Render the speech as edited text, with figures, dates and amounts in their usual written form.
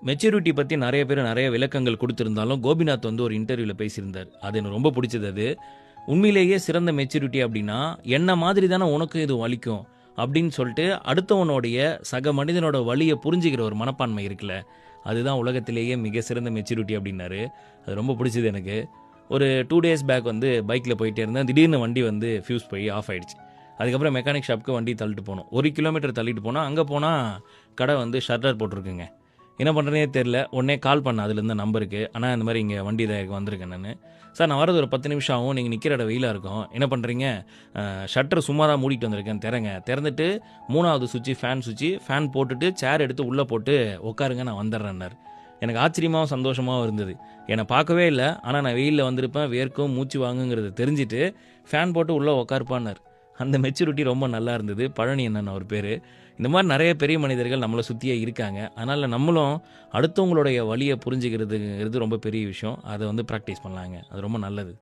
Maturity பத்தி நெறைய பேர் நெறைய விளக்கங்கள் குடுத்திருந்தாலும், கோபிநாத் வந்து ஒரு இன்டர்வியூல பேசியிருந்தார். அது எனக்கு ரொம்ப புடிச்சது அது. உண்மையிலேயே சிறந்த மெச்சூரிட்டி அப்டின்னா, "என்ன மாதிரி தானே உனக்கும் இது வலிக்கும்." அப்படின்னு சொல்ட்டு அடுத்தவனுடைய சக மனிதனோட வலிய புரிஞ்சுக்கிற ஒரு மனப்பான்மை இருக்குல்ல, அதுதான் உலகத்திலேயே மிக சிறந்த மெச்சூரிட்டி அப்டின்னாரு. அது ரொம்ப புடிச்சது எனக்கு. ஒரு 2 டேஸ் பேக் வந்து பைக்ல போயிட்டே இருந்தேன். திடீர்னு வண்டி வந்து ஃபியூஸ் போய் ஆஃப் ஆயிடுச்சு. அதுக்கப்புறம் மெக்கானிக் ஷாப்க்கு வண்டி தள்ளிட்டு போனோம். 1 கிலோமீட்டர் தள்ளிட்டு போனா, அங்க போனா கடை வந்து ஷட்டர் போட்டிருக்குங்க. என்ன பண்ணுறதுனே தெரியல. உடனே கால் பண்ணேன் அதிலிருந்த நம்பருக்கு. அண்ணா இந்த மாரி இங்க வண்டி இதாயிருக்கு வந்திருக்கேன் நானு. சார் நான் வரது ஒரு 10 நிமிஷம் ஆகும். நீங்க நிக்கிற இடம் வெயிலா இருக்கும். என்ன பண்றீங்க? ஷட்டர் சும்மா தான் மூடிட்டு வந்திருக்கேன். திறங்க. திறந்துட்டு 3வது சுவிட்ச், ஃபேன் போட்டுட்டு சேர் எடுத்து உள்ள போட்டு உட்காருங்க நான் வந்துடுறேன்னாரு. எனக்கு ஆச்சரியமாவும், சந்தோஷமாவும் இருந்தது. என்ன பார்க்கவே இல்ல. ஆனா நான் வெயில்ல வந்திருப்பேன். வேர்க்கும், மூச்சு வாங்குங்கிறத தெரிஞ்சுட்டு, ஃபேன் போட்டு உள்ள உட்காருப்பான்னாரு. அந்த மெச்சூரிட்டி ரொம்ப நல்லா இருந்தது. பழனி அண்ணன் அவர் பேரு. இந்த மாரி நெறைய பெரிய மனிதர்கள் நம்மள சுத்தியே இருக்காங்க. அதனால நம்மளும் அடுத்தவங்களுடைய வலிய புரிஞ்சுக்கிறதுங்கிறது ரொம்ப பெரிய விஷயம். அத வந்து பிராக்டிஸ் பண்ணலாங்க. அது ரொம்ப நல்லது.